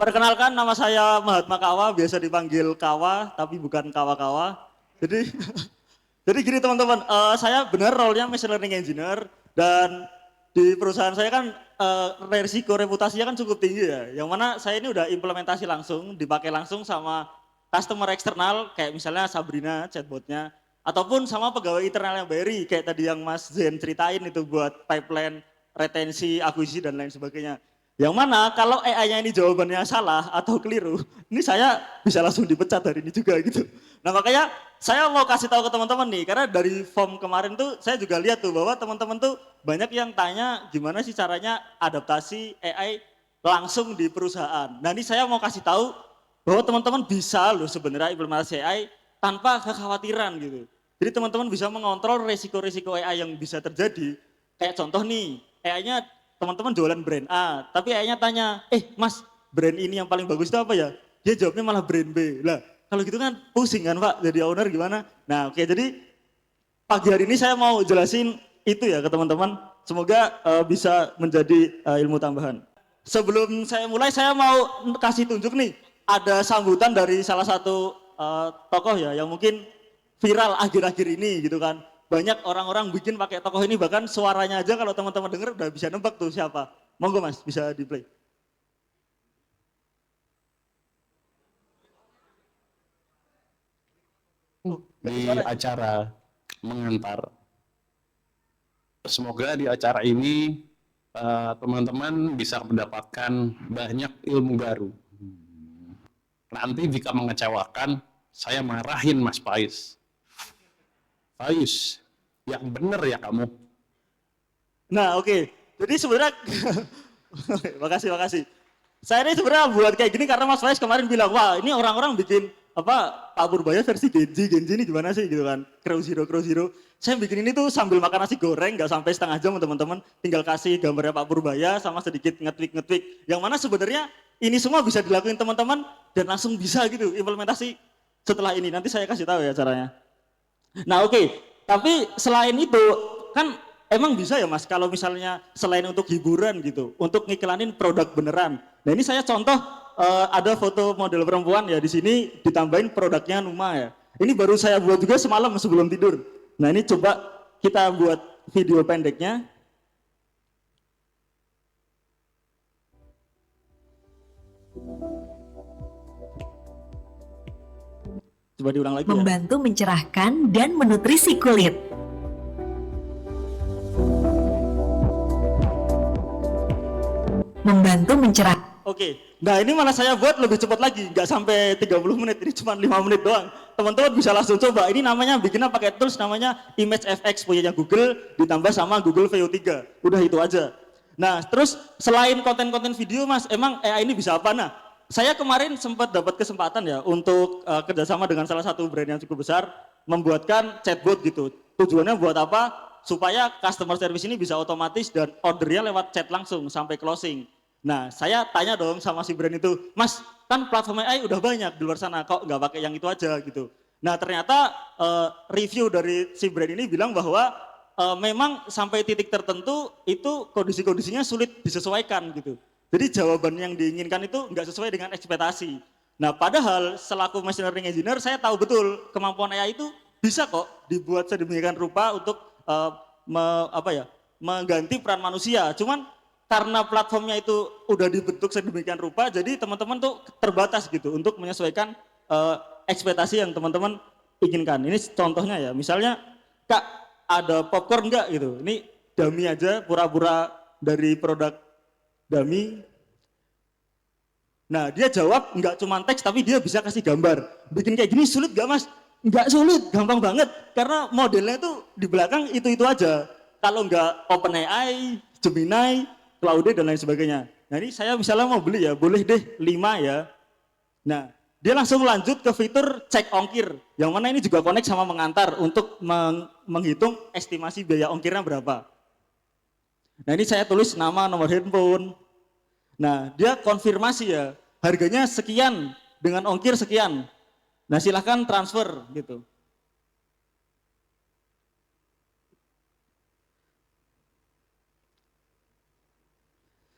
Perkenalkan nama saya Mahatma Kawa, biasa dipanggil Kawa, tapi bukan Kawa-Kawa. Jadi, jadi gini teman-teman, saya benar role-nya machine learning engineer dan di perusahaan saya kan resiko reputasinya kan cukup tinggi ya. Yang mana saya ini udah implementasi langsung, dipakai langsung sama customer eksternal kayak misalnya Sabrina chatbotnya, ataupun sama pegawai internal yang BRI kayak tadi yang Mas Zen ceritain itu buat pipeline retensi, akuisisi dan lain sebagainya. Yang mana kalau AI-nya ini jawabannya salah atau keliru, ini saya bisa langsung dipecat hari ini juga gitu. Nah makanya saya mau kasih tahu ke teman-teman nih, karena dari form kemarin tuh saya juga lihat tuh bahwa teman-teman tuh banyak yang tanya gimana sih caranya adaptasi AI langsung di perusahaan. Nah ini saya mau kasih tahu bahwa teman-teman bisa loh sebenarnya implementasi AI tanpa kekhawatiran gitu. Jadi teman-teman bisa mengontrol resiko-resiko AI yang bisa terjadi. Kayak contoh nih, AI-nya teman-teman jualan brand A, tapi AI-nya tanya, mas brand ini yang paling bagus itu apa ya? Dia jawabnya malah brand B. Lah kalau gitu kan pusing kan Pak, jadi owner gimana? Nah oke, jadi pagi hari ini saya mau jelasin itu ya ke teman-teman. Semoga bisa menjadi ilmu tambahan. Sebelum saya mulai, saya mau kasih tunjuk nih, ada sambutan dari salah satu tokoh ya, yang mungkin viral akhir-akhir ini gitu kan. Banyak orang-orang bikin pakai tokoh ini, bahkan suaranya aja kalau teman-teman denger udah bisa nebak tuh siapa. Monggo mas, bisa di play. Di acara mengantar. Semoga di acara ini teman-teman bisa mendapatkan banyak ilmu baru. Nanti jika mengecewakan, saya marahin Mas Faiz. Faiz, yang bener ya kamu. Nah oke, jadi sebenarnya, makasih. Saya ini sebenarnya buat kayak gini karena Mas Faiz kemarin bilang, wah ini orang-orang bikin Pak Purbaya versi Genji ini gimana sih gitu kan, Crow Zero. Saya bikin ini tuh sambil makan nasi goreng, nggak sampai setengah jam teman-teman, tinggal kasih gambarnya Pak Purbaya sama sedikit ngetweak, yang mana sebenarnya ini semua bisa dilakuin teman-teman dan langsung bisa gitu implementasi setelah ini. Nanti saya kasih tahu ya caranya. Nah oke, tapi selain itu kan emang bisa ya mas kalau misalnya selain untuk hiburan gitu, untuk ngiklanin produk beneran. Nah ini saya contoh ada foto model perempuan ya, di sini ditambahin produknya Numa ya. Ini baru saya buat juga semalam sebelum tidur. Nah ini coba kita buat video pendeknya. Coba diulang lagi ya. Membantu mencerahkan dan menutrisi kulit. Membantu mencerahkan. Oke, nah ini malah saya buat lebih cepat lagi, nggak sampai 30 menit, ini cuma 5 menit doang. Teman-teman bisa langsung coba, ini namanya bikinnya pakai tools namanya ImageFX punyanya Google, ditambah sama Google VO3, udah itu aja. Nah terus selain konten-konten video mas, emang AI ini bisa apa? Nah saya kemarin sempat dapat kesempatan ya untuk kerjasama dengan salah satu brand yang cukup besar, membuatkan chatbot gitu. Tujuannya buat apa? Supaya customer service ini bisa otomatis dan ordernya lewat chat langsung sampai closing. Nah, saya tanya dong sama si brand itu, Mas, kan platform AI udah banyak di luar sana, kok nggak pakai yang itu aja gitu. Nah, ternyata review dari si brand ini bilang bahwa memang sampai titik tertentu itu kondisi-kondisinya sulit disesuaikan gitu. Jadi jawaban yang diinginkan itu nggak sesuai dengan ekspektasi. Nah, padahal selaku machine learning engineer saya tahu betul kemampuan AI itu bisa kok dibuat sedemikian rupa untuk mengganti peran manusia. Cuman karena platformnya itu udah dibentuk sedemikian rupa, jadi teman-teman tuh terbatas gitu untuk menyesuaikan ekspektasi yang teman-teman inginkan. Ini contohnya ya, misalnya Kak ada popcorn nggak gitu, ini dummy aja, pura-pura dari produk dummy. Nah dia jawab nggak cuma teks tapi dia bisa kasih gambar. Bikin kayak gini sulit nggak mas? Nggak sulit, gampang banget. Karena modelnya tuh di belakang itu aja. Kalau nggak OpenAI, Gemini, Claude dan lain sebagainya. Nah ini saya misalnya mau beli ya, boleh deh 5 ya. Nah dia langsung lanjut ke fitur cek ongkir. Yang mana ini juga connect sama mengantar untuk menghitung estimasi biaya ongkirnya berapa. Nah ini saya tulis nama, nomor handphone. Nah dia konfirmasi ya, harganya sekian dengan ongkir sekian. Nah silahkan transfer gitu.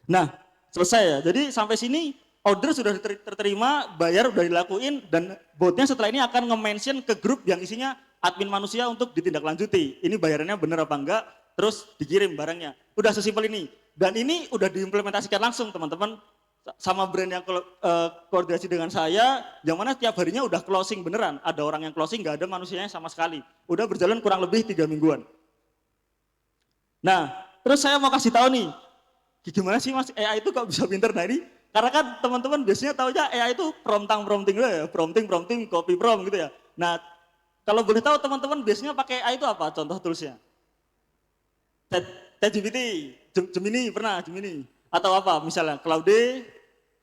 Nah selesai ya, jadi sampai sini order sudah terterima, bayar udah dilakuin, dan botnya setelah ini akan nge-mention ke grup yang isinya admin manusia untuk ditindaklanjuti. Ini bayarannya bener apa enggak, terus dikirim barangnya. Udah sesimpel ini. Dan ini udah diimplementasikan langsung teman-teman sama brand yang koordinasi dengan saya, yang mana tiap harinya udah closing beneran. Ada orang yang closing, nggak ada manusianya sama sekali. Udah berjalan kurang lebih 3 mingguan. Nah, terus saya mau kasih tahu nih, gimana sih mas AI itu kok bisa pinter? Nah ini, karena kan teman-teman biasanya taunya AI itu prompting ya, prompting, copy prompt gitu ya. Nah, kalau boleh tahu teman-teman biasanya pakai AI itu apa contoh toolsnya? ChatGPT, Gemini, pernah Gemini? Atau apa misalnya, Claude,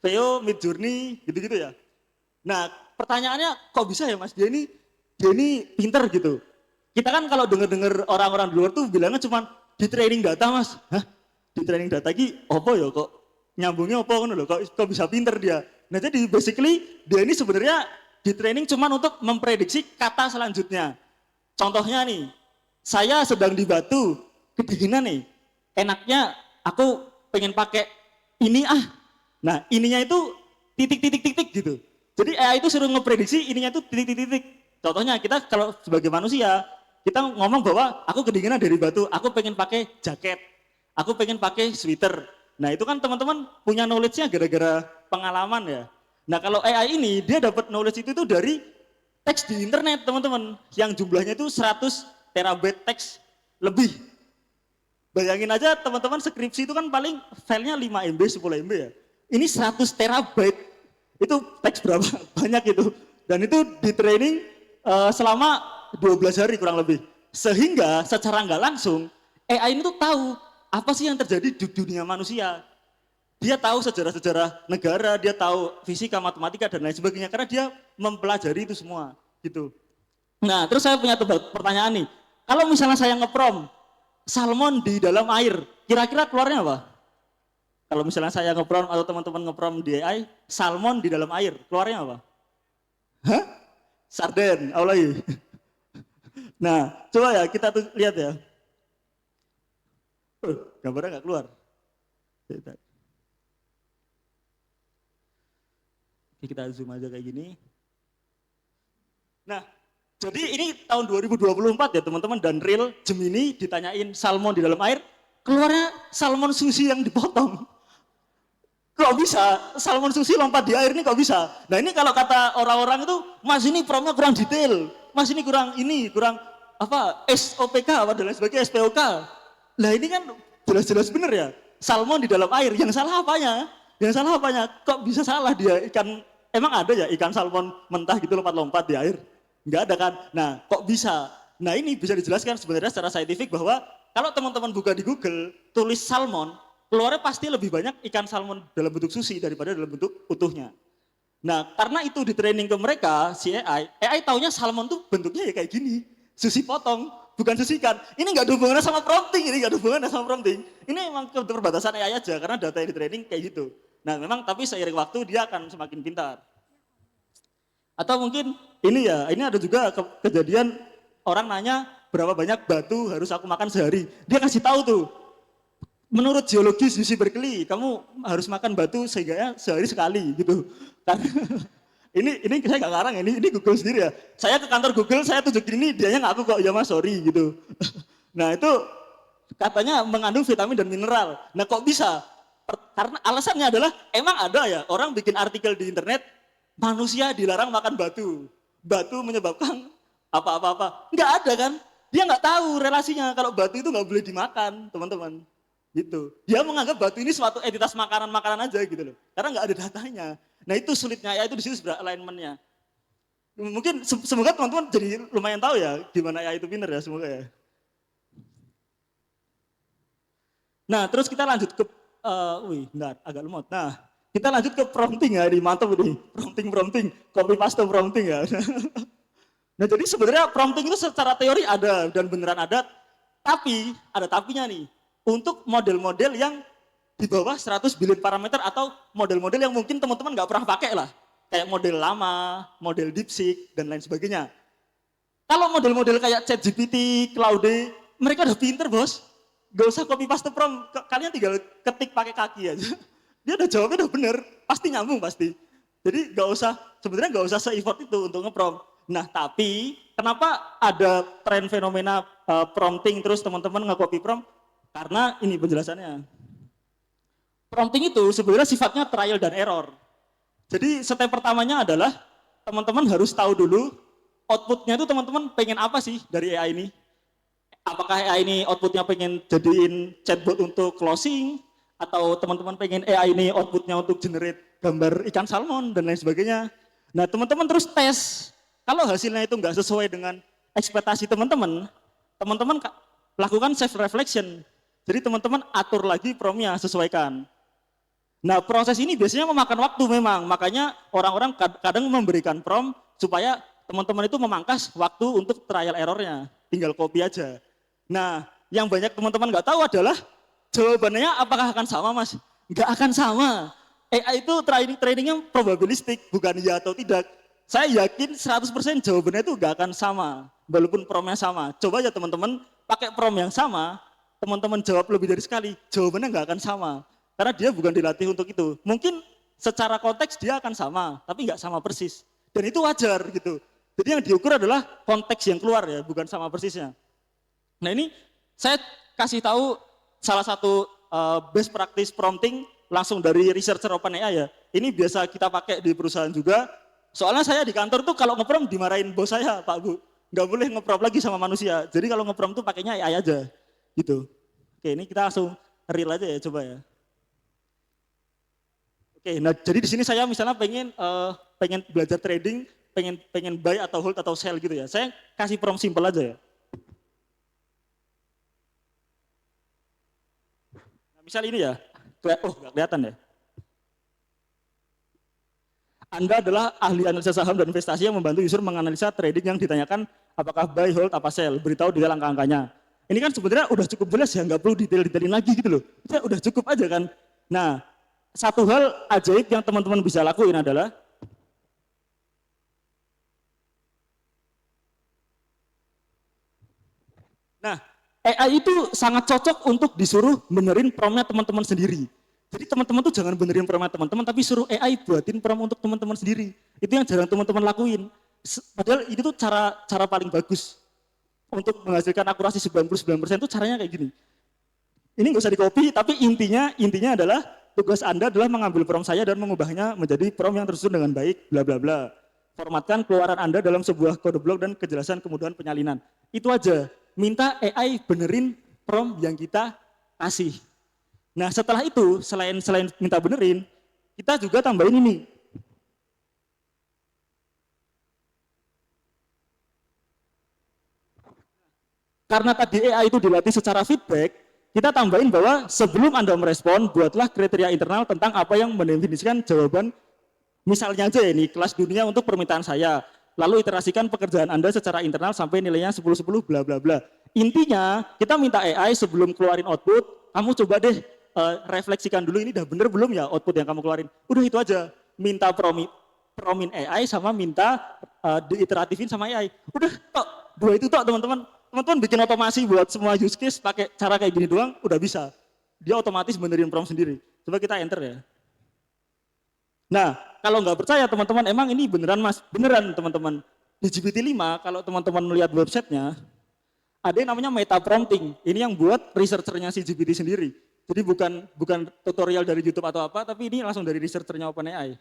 Veo, Midjourney, gitu-gitu ya. Nah, pertanyaannya kok bisa ya mas, dia ini pinter gitu. Kita kan kalau dengar orang-orang di luar tuh bilangnya cuma di training data mas. Hah? Di training data ki apa ya kok nyambungnya apa kan loh, kok bisa pinter dia. Nah jadi basically dia ini sebenarnya di training cuma untuk memprediksi kata selanjutnya. Contohnya nih, saya sedang di Batu, kedinginan nih, enaknya aku pengen pakai ini ah. Nah ininya itu titik gitu. Jadi AI itu suruh ngeprediksi ininya itu titik. Contohnya kita kalau sebagai manusia, kita ngomong bahwa aku kedinginan dari Batu, aku pengen pakai jaket, aku pengen pakai sweater. Nah itu kan teman-teman punya knowledge-nya gara-gara pengalaman ya. Nah kalau AI ini dia dapat knowledge itu dari teks di internet teman-teman, yang jumlahnya itu 100 terabyte teks lebih. Bayangin aja teman-teman skripsi itu kan paling filenya 5 MB, 10 MB ya. Ini 100 terabyte, itu teks berapa? Banyak itu. Dan itu di training selama 12 hari kurang lebih. Sehingga secara nggak langsung AI ini tuh tahu apa sih yang terjadi di dunia manusia. Dia tahu sejarah-sejarah negara, dia tahu fisika, matematika dan lain sebagainya karena dia mempelajari itu semua gitu. Nah, terus saya punya pertanyaan nih. Kalau misalnya saya ngeprom salmon di dalam air, kira-kira keluarnya apa? Kalau misalnya saya ngeprom atau teman-teman ngeprom di AI, salmon di dalam air, keluarnya apa? Hah? Sarden, lagi. Nah, coba ya kita tuh lihat ya. Gambarnya nggak keluar. Oke, kita zoom aja kayak gini. Nah, jadi ini tahun 2024 ya teman-teman, dan real Gemini ditanyain salmon di dalam air, keluarnya salmon sushi yang dipotong. Kok bisa? Salmon sushi lompat di air ini kok bisa? Nah ini kalau kata orang-orang itu, mas ini promnya kurang detail, mas ini kurang apa SOPK apa dan lain sebagainya, SPOK. Lah ini kan jelas-jelas bener ya, salmon di dalam air, yang salah apanya? Yang salah apanya? Kok bisa salah dia ikan, emang ada ya ikan salmon mentah gitu lompat-lompat di air? Enggak ada kan? Nah kok bisa? Nah ini bisa dijelaskan sebenarnya secara saintifik bahwa kalau teman-teman buka di Google, tulis salmon, keluarnya pasti lebih banyak ikan salmon dalam bentuk sushi daripada dalam bentuk utuhnya. Nah karena itu di training ke mereka, si AI taunya salmon tuh bentuknya ya kayak gini, sushi potong, bukan sushi ikan. Ini nggak ada hubungannya sama prompting, Ini memang keterbatasan AI aja karena data yang di training kayak gitu. Nah memang tapi seiring waktu dia akan semakin pintar. Atau mungkin ini ada juga kejadian orang nanya berapa banyak batu harus aku makan sehari. Dia kasih tahu tuh. Menurut geologis UC Berkeley, kamu harus makan batu sehari sekali gitu. Karena ini saya nggak ngarang, ini Google sendiri ya. Saya ke kantor Google, saya tunjukin ini, dianya ngaku kok, ya mas sorry gitu. Nah itu katanya mengandung vitamin dan mineral. Nah kok bisa? Karena alasannya adalah emang ada ya orang bikin artikel di internet, manusia dilarang makan batu. Batu menyebabkan apa-apa. Nggak ada kan? Dia nggak tahu relasinya kalau batu itu nggak boleh dimakan, teman-teman. Gitu. Dia menganggap batu ini suatu entitas makanan aja gitu loh. Karena nggak ada datanya. Nah itu sulitnya ya, itu di situ alignment-nya. Mungkin semoga teman-teman jadi lumayan tahu ya gimana ya itu pinter ya, semoga ya. Nah terus kita lanjut ke, agak lemot. Nah kita lanjut ke prompting ya, ini mantap ini. Prompting, copy paste prompting ya. Nah jadi sebenarnya prompting itu secara teori ada dan beneran ada, tapi ada tapinya nih. Untuk model-model yang di bawah 100 billion parameter atau model-model yang mungkin teman-teman nggak pernah pakai lah. Kayak model lama, model DeepSeek, dan lain sebagainya. Kalau model-model kayak ChatGPT, Claude, mereka udah pinter bos. Gak usah copy paste prompt, kalian tinggal ketik pakai kaki aja. Dia udah jawabnya udah bener, pasti nyambung pasti. Jadi sebenarnya nggak usah se-effort itu untuk nge-prompt. Nah tapi kenapa ada tren fenomena prompting terus teman-teman nge-copy prompt? Karena ini penjelasannya. Prompting itu sebenarnya sifatnya trial dan error. Jadi step pertamanya adalah teman-teman harus tahu dulu outputnya itu teman-teman pengen apa sih dari AI ini. Apakah AI ini outputnya pengen jadiin chatbot untuk closing, atau teman-teman pengen AI ini outputnya untuk generate gambar ikan salmon dan lain sebagainya. Nah teman-teman terus tes, kalau hasilnya itu nggak sesuai dengan ekspektasi teman-teman, teman-teman lakukan self reflection. Jadi teman-teman atur lagi promptnya, sesuaikan. Nah proses ini biasanya memakan waktu memang, makanya orang-orang kadang memberikan prompt supaya teman-teman itu memangkas waktu untuk trial errornya, tinggal copy aja. Nah yang banyak teman-teman nggak tahu adalah jawabannya apakah akan sama mas? Nggak akan sama. AI itu trainingnya probabilistik, bukan ya atau tidak. Saya yakin 100% jawabannya itu nggak akan sama, walaupun promptnya sama. Coba aja teman-teman pakai prompt yang sama, teman-teman jawab lebih dari sekali, jawabannya nggak akan sama. Karena dia bukan dilatih untuk itu. Mungkin secara konteks dia akan sama, tapi nggak sama persis. Dan itu wajar gitu. Jadi yang diukur adalah konteks yang keluar ya, bukan sama persisnya. Nah ini saya kasih tahu salah satu best practice prompting langsung dari researcher OpenAI ya. Ini biasa kita pakai di perusahaan juga. Soalnya saya di kantor tuh kalau nge-prompt dimarahin bos saya, Pak Bu. Nggak boleh nge-prompt lagi sama manusia. Jadi kalau nge-prompt tuh pakainya AI aja. Gitu. Oke, ini kita langsung real aja ya, coba ya. Oke, nah jadi di sini saya misalnya pengen belajar trading, pengen buy atau hold atau sell gitu ya. Saya kasih prompt simple aja ya. Nah, misal ini ya, nggak kelihatan ya. Anda adalah ahli analisa saham dan investasi yang membantu user menganalisa trading yang ditanyakan apakah buy, hold, apa sell. Beritahu dia angka-angkanya. Ini kan sebenarnya udah cukup jelas ya, nggak perlu detail-detailin lagi gitu loh. Itu udah cukup aja kan. Nah, satu hal ajaib yang teman-teman bisa lakuin adalah AI itu sangat cocok untuk disuruh benerin promptnya teman-teman sendiri. Jadi teman-teman tuh jangan benerin promptnya teman-teman, tapi suruh AI buatin prompt untuk teman-teman sendiri. Itu yang jarang teman-teman lakuin. Padahal itu tuh cara paling bagus untuk menghasilkan akurasi 99% itu caranya kayak gini. Ini nggak usah di-copy, tapi intinya adalah tugas Anda adalah mengambil prompt saya dan mengubahnya menjadi prompt yang tersusun dengan baik, bla bla bla. Formatkan keluaran Anda dalam sebuah kode blok dan kejelasan kemudahan penyalinan. Itu aja. Minta AI benerin prompt yang kita kasih. Nah setelah itu, selain minta benerin, kita juga tambahin ini. Karena tadi AI itu dilatih secara feedback, kita tambahin bahwa sebelum Anda merespon, buatlah kriteria internal tentang apa yang mendefinisikan jawaban. Misalnya aja ini, kelas dunia untuk permintaan saya. Lalu iterasikan pekerjaan Anda secara internal sampai nilainya 10-10 bla bla bla. Intinya, kita minta AI sebelum keluarin output, kamu coba deh refleksikan dulu ini udah bener belum ya output yang kamu keluarin. Udah itu aja, minta promin AI sama minta diiteratifin sama AI. Udah tok, dua itu tok teman-teman. Teman-teman bikin otomasi buat semua use case pakai cara kayak gini doang, udah bisa. Dia otomatis benerin prompt sendiri. Coba kita enter ya. Nah, kalau nggak percaya teman-teman, emang ini beneran mas? Beneran teman-teman. Di GPT-5, kalau teman-teman melihat websitenya, ada yang namanya meta prompting. Ini yang buat researchernya si GPT sendiri. Jadi bukan tutorial dari YouTube atau apa, tapi ini langsung dari researchernya OpenAI.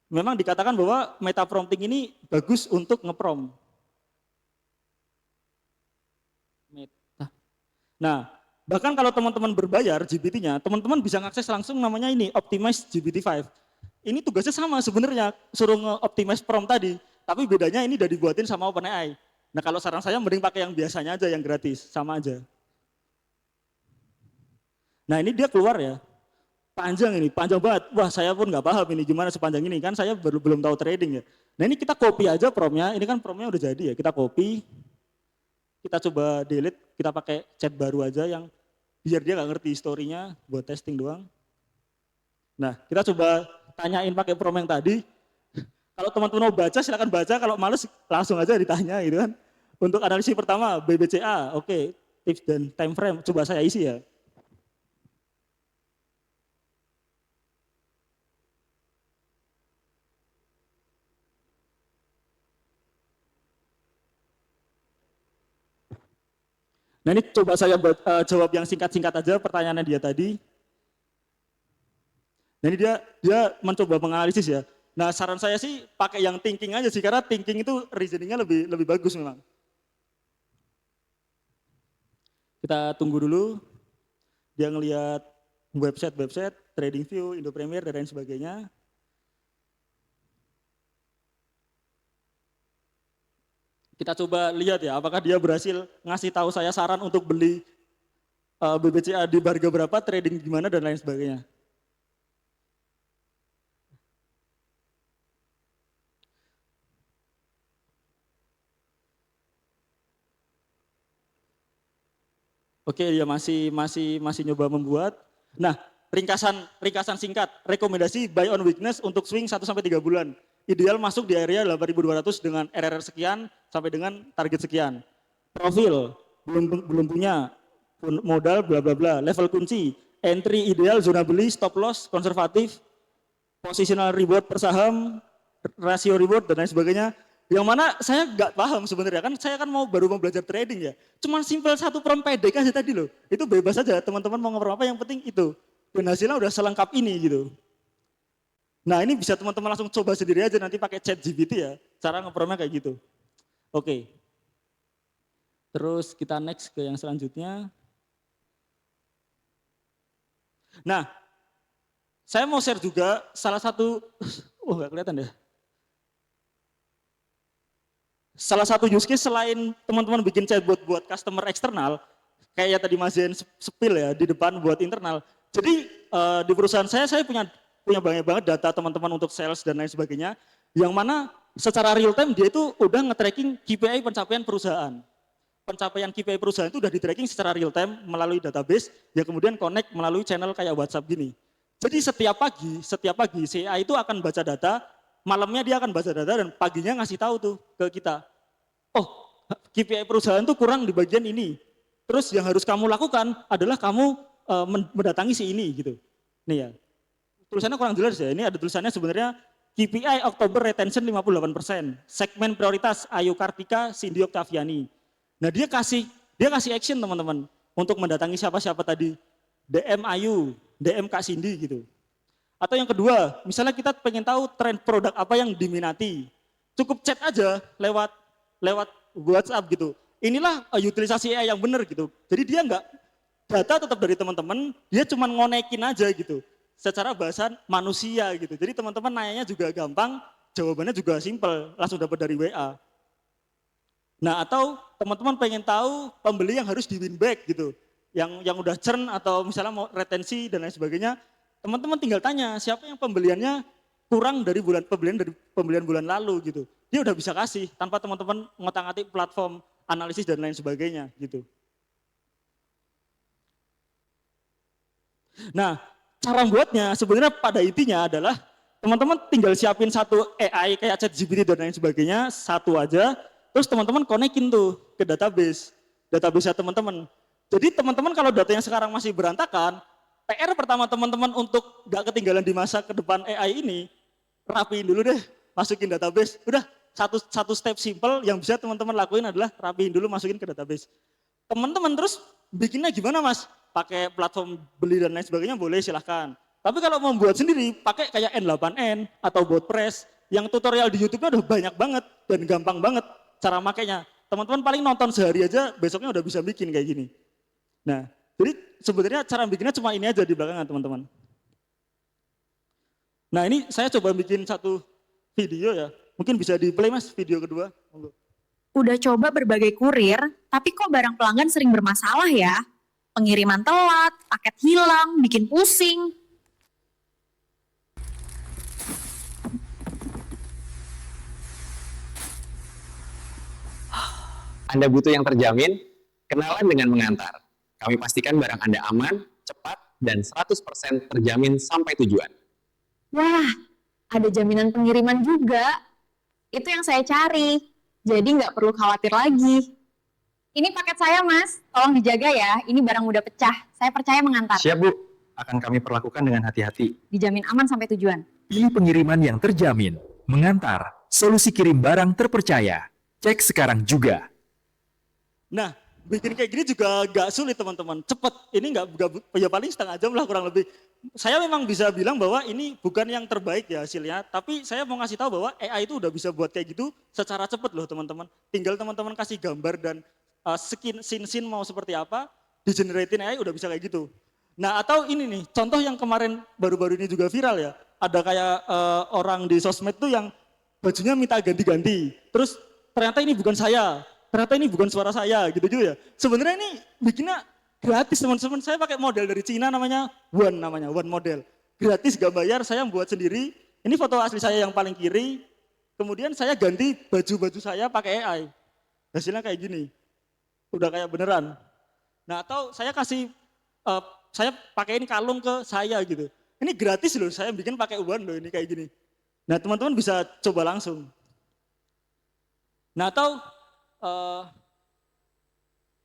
Memang dikatakan bahwa meta prompting ini bagus untuk nge-prompt. Nah, bahkan kalau teman-teman berbayar GPT-nya, teman-teman bisa ngakses langsung namanya ini, Optimize GPT-5. Ini tugasnya sama sebenarnya, suruh nge-optimize prompt tadi, tapi bedanya ini udah dibuatin sama OpenAI. Nah kalau saran saya mending pakai yang biasanya aja, yang gratis, sama aja. Nah ini dia keluar ya, panjang ini, panjang banget. Wah saya pun nggak paham ini gimana sepanjang ini, kan saya belum tahu trading ya. Nah ini kita copy aja promptnya, ini kan promptnya udah jadi ya, kita copy. Kita coba delete, kita pakai chat baru aja yang biar dia nggak ngerti historinya, buat testing doang. Nah, kita coba tanyain pakai prompt yang tadi. Kalau teman-teman mau baca, silakan baca. Kalau males, langsung aja ditanya gitu kan. Untuk analisis pertama, BBCA, oke, tips dan time frame, coba saya isi ya. Nah ini coba saya jawab yang singkat-singkat aja pertanyaannya dia tadi. Nah ini dia mencoba menganalisis ya. Nah saran saya sih pakai yang thinking aja sih, karena thinking itu reasoningnya lebih bagus memang. Kita tunggu dulu dia ngelihat website, TradingView, Indo Premier dan lain sebagainya. Kita coba lihat ya, apakah dia berhasil ngasih tahu saya saran untuk beli BBCA di harga berapa, trading gimana dan lain sebagainya. Oke, dia masih nyoba membuat. Nah, ringkasan singkat, rekomendasi buy on weakness untuk swing 1 sampai 3 bulan. Ideal masuk di area 8.200 dengan RRR sekian sampai dengan target sekian. Profil belum punya, modal bla bla bla, level kunci, entry ideal, zona beli, stop loss, konservatif, positional reward per saham, rasio reward dan lain sebagainya. Yang mana saya nggak paham sebenarnya, kan saya kan baru mau belajar trading ya. Cuman simpel satu prompt pendek aja tadi loh. Itu bebas aja teman-teman mau ngoper apa, yang penting itu. Dan hasilnya udah selengkap ini gitu. Nah ini bisa teman-teman langsung coba sendiri aja nanti pakai ChatGPT ya. Cara ngepromnya kayak gitu. Oke. Terus kita next ke yang selanjutnya. Nah, saya mau share juga salah satu, nggak kelihatan deh. Salah satu use case selain teman-teman bikin chatbot buat customer eksternal, kayak tadi Mas Zen spill ya di depan buat internal. Jadi di perusahaan saya punya banyak banget data teman-teman untuk sales dan lain sebagainya, yang mana secara real time dia itu udah nge-tracking KPI pencapaian perusahaan. Pencapaian KPI perusahaan itu udah di-tracking secara real time melalui database, yang kemudian connect melalui channel kayak WhatsApp gini. Jadi setiap pagi CA itu akan baca data, malamnya dia akan baca data dan paginya ngasih tahu tuh ke kita. Oh, KPI perusahaan tuh kurang di bagian ini. Terus yang harus kamu lakukan adalah kamu mendatangi si ini gitu. Nih ya. Tulisannya kurang jelas ya. Ini ada tulisannya sebenarnya KPI Oktober retention 58%. Segmen prioritas Ayu Kartika, Cindy Oktaviani. Nah, dia kasih action teman-teman untuk mendatangi siapa-siapa tadi. DM Ayu, DM Kak Cindy gitu. Atau yang kedua, misalnya kita pengen tahu tren produk apa yang diminati. Cukup chat aja lewat WhatsApp gitu. Inilah utilisasi AI yang benar gitu. Jadi dia data tetap dari teman-teman, dia cuma ngonekin aja gitu. Secara bahasa manusia gitu. Jadi teman-teman nanyanya juga gampang, jawabannya juga simpel, langsung dapat dari WA. Nah, atau teman-teman pengen tahu pembeli yang harus di win back gitu. Yang udah churn atau misalnya mau retensi dan lain sebagainya, teman-teman tinggal tanya siapa yang pembeliannya kurang dari pembelian bulan lalu gitu. Dia udah bisa kasih tanpa teman-teman ngotak-ngatik platform analisis dan lain sebagainya gitu. Nah, cara buatnya sebenarnya pada intinya adalah teman-teman tinggal siapin satu AI kayak ChatGPT dan lain sebagainya, satu aja, terus teman-teman konekin tuh ke database-nya teman-teman. Jadi teman-teman kalau datanya sekarang masih berantakan, PR pertama teman-teman untuk gak ketinggalan di masa ke depan AI ini, rapiin dulu deh, masukin database. Udah, satu step simple yang bisa teman-teman lakuin adalah rapiin dulu, masukin ke database. Teman-teman terus bikinnya gimana Mas? Pakai platform beli dan lain sebagainya boleh, silahkan. Tapi kalau membuat sendiri, pakai kayak N8N atau WordPress, yang tutorial di YouTube-nya udah banyak banget dan gampang banget cara makainya. Teman-teman paling nonton sehari aja, besoknya udah bisa bikin kayak gini. Nah, jadi sebenarnya cara bikinnya cuma ini aja di belakangan teman-teman. Nah ini saya coba bikin satu video ya. Mungkin bisa di play Mas video kedua. Udah coba berbagai kurir, tapi kok barang pelanggan sering bermasalah ya? Pengiriman telat, paket hilang, bikin pusing. Anda butuh yang terjamin? Kenalan dengan Mengantar. Kami pastikan barang Anda aman, cepat, dan 100% terjamin sampai tujuan. Wah, ada jaminan pengiriman juga. Itu yang saya cari. Jadi nggak perlu khawatir lagi. Ini paket saya, Mas. Tolong dijaga ya. Ini barang mudah pecah. Saya percaya Mengantar. Siap, Bu. Akan kami perlakukan dengan hati-hati. Dijamin aman sampai tujuan. Pilih pengiriman yang terjamin. Mengantar. Solusi kirim barang terpercaya. Cek sekarang juga. Nah, bikin kayak gini juga gak sulit teman-teman, cepet. Ini ya paling setengah jam lah kurang lebih. Saya memang bisa bilang bahwa ini bukan yang terbaik ya hasilnya, tapi saya mau ngasih tahu bahwa AI itu udah bisa buat kayak gitu secara cepet loh teman-teman. Tinggal teman-teman kasih gambar dan scene mau seperti apa, di-generatein AI udah bisa kayak gitu. Nah atau ini nih, contoh yang kemarin baru-baru ini juga viral ya, ada kayak orang di sosmed tuh yang bajunya minta ganti-ganti, terus ternyata ini bukan saya, ternyata ini bukan suara saya, gitu-gitu ya. Sebenarnya ini bikinnya gratis teman-teman, saya pakai model dari Cina namanya One model. Gratis gak bayar, saya buat sendiri, ini foto asli saya yang paling kiri, kemudian saya ganti baju-baju saya pakai AI. Hasilnya kayak gini, udah kayak beneran. Nah atau saya kasih, saya pakaiin kalung ke saya gitu. Ini gratis loh, saya bikin pakai One loh ini kayak gini. Nah teman-teman bisa coba langsung. Nah atau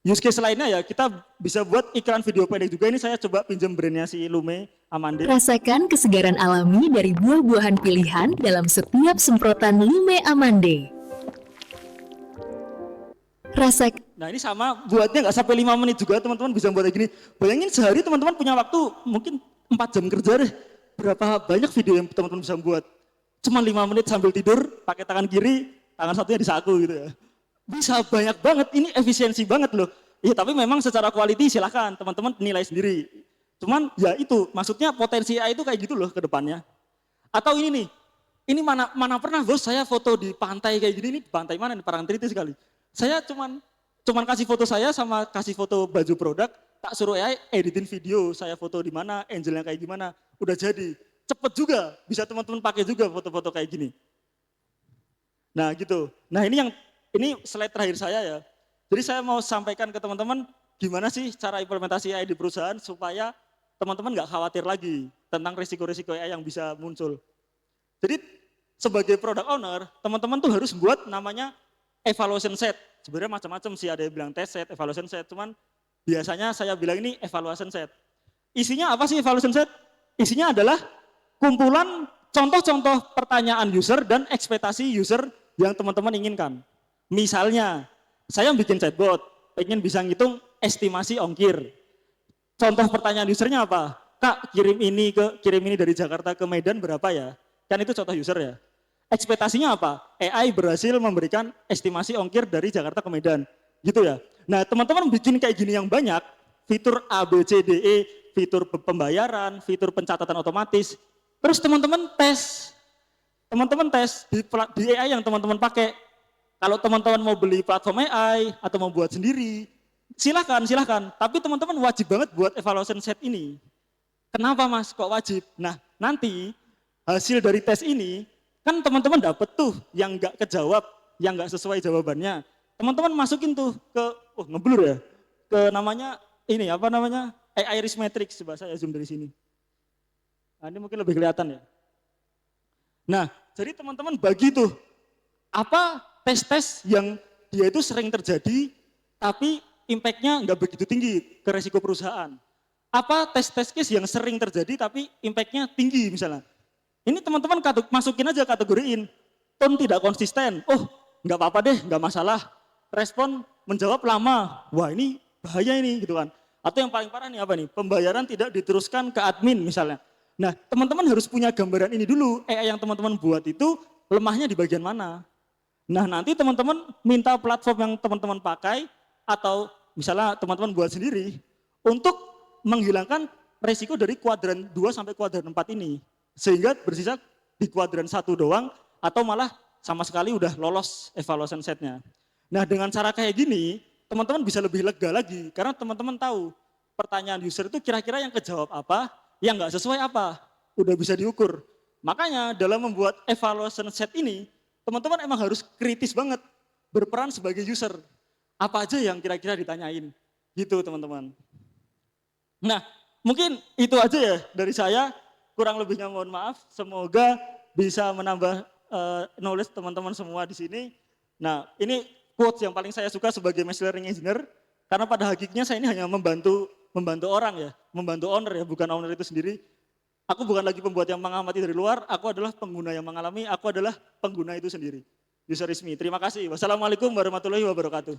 use case lainnya ya, kita bisa buat iklan video pendek juga. Ini saya coba pinjam brandnya si Lume Amande. Rasakan kesegaran alami dari buah-buahan pilihan dalam setiap semprotan Lume Amande. Nah ini sama, buatnya nggak sampai 5 menit juga teman-teman bisa buat kayak gini. Bayangin sehari teman-teman punya waktu mungkin 4 jam kerja deh. Berapa banyak video yang teman-teman bisa buat. Cuma 5 menit sambil tidur, pakai tangan kiri, tangan satunya di saku gitu ya. Bisa banyak banget, ini efisiensi banget loh. Ya tapi memang secara quality silahkan teman-teman nilai sendiri. Cuman ya itu, maksudnya potensi AI itu kayak gitu loh ke depannya. Atau ini nih, ini mana pernah bos saya foto di pantai kayak gini, nih pantai mana nih, Parangtritis sekali. Saya cuman kasih foto saya sama kasih foto baju produk, tak suruh AI editin video, saya foto di mana, angelnya kayak gimana, udah jadi. Cepet juga, bisa teman-teman pakai juga foto-foto kayak gini. Nah gitu. Nah ini slide terakhir saya ya. Jadi saya mau sampaikan ke teman-teman gimana sih cara implementasi AI di perusahaan supaya teman-teman nggak khawatir lagi tentang risiko-risiko AI yang bisa muncul. Jadi sebagai product owner, teman-teman tuh harus buat namanya evaluation set. Sebenarnya macam-macam sih, ada yang bilang test set, evaluation set. Cuman biasanya saya bilang ini evaluation set. Isinya apa sih evaluation set? Isinya adalah kumpulan contoh-contoh pertanyaan user dan ekspektasi user yang teman-teman inginkan. Misalnya, saya bikin chatbot, pengen bisa ngitung estimasi ongkir. Contoh pertanyaan usernya apa? Kak, kirim ini dari Jakarta ke Medan berapa ya? Kan itu contoh user ya. Ekspektasinya apa? AI berhasil memberikan estimasi ongkir dari Jakarta ke Medan. Gitu ya. Nah, teman-teman bikin kayak gini yang banyak, fitur A, B, C, D, E, fitur pembayaran, fitur pencatatan otomatis. Terus teman-teman tes di AI yang teman-teman pakai. Kalau teman-teman mau beli platform AI atau mau buat sendiri, silakan. Tapi teman-teman wajib banget buat evaluation set ini. Kenapa mas? Kok wajib? Nah nanti hasil dari tes ini, kan teman-teman dapet tuh yang nggak kejawab, yang nggak sesuai jawabannya. Teman-teman masukin tuh ke, ngeblur ya, ke namanya ini apa namanya AI Risk Matrix. Coba saya zoom dari sini. Nah, ini mungkin lebih kelihatan ya. Nah, jadi teman-teman bagi tuh apa tes-tes yang dia itu sering terjadi, tapi impact-nya nggak begitu tinggi ke resiko perusahaan. Apa tes-tes case yang sering terjadi, tapi impact-nya tinggi misalnya. Ini teman-teman masukin aja kategoriin, tone tidak konsisten, nggak apa-apa deh, nggak masalah. Respon menjawab lama, wah ini bahaya ini gitu kan. Atau yang paling parah nih apa nih, pembayaran tidak diteruskan ke admin misalnya. Nah teman-teman harus punya gambaran ini dulu, AI yang teman-teman buat itu lemahnya di bagian mana. Nah nanti teman-teman minta platform yang teman-teman pakai atau misalnya teman-teman buat sendiri untuk menghilangkan resiko dari kuadran 2 sampai kuadran 4 ini. Sehingga bersisa di kuadran 1 doang atau malah sama sekali udah lolos evaluation setnya. Nah dengan cara kayak gini teman-teman bisa lebih lega lagi karena teman-teman tahu pertanyaan user itu kira-kira yang kejawab apa, yang nggak sesuai apa, udah bisa diukur. Makanya dalam membuat evaluation set ini teman-teman emang harus kritis banget, berperan sebagai user. Apa aja yang kira-kira ditanyain, gitu teman-teman. Nah, mungkin itu aja ya dari saya, kurang lebihnya mohon maaf. Semoga bisa menambah knowledge teman-teman semua di sini. Nah, ini quotes yang paling saya suka sebagai machine learning engineer, karena pada hakikatnya saya ini hanya membantu orang ya, membantu owner ya, bukan owner itu sendiri. Aku bukan lagi pembuat yang mengamati dari luar, aku adalah pengguna yang mengalami, aku adalah pengguna itu sendiri. User resmi. Terima kasih. Wassalamualaikum warahmatullahi wabarakatuh.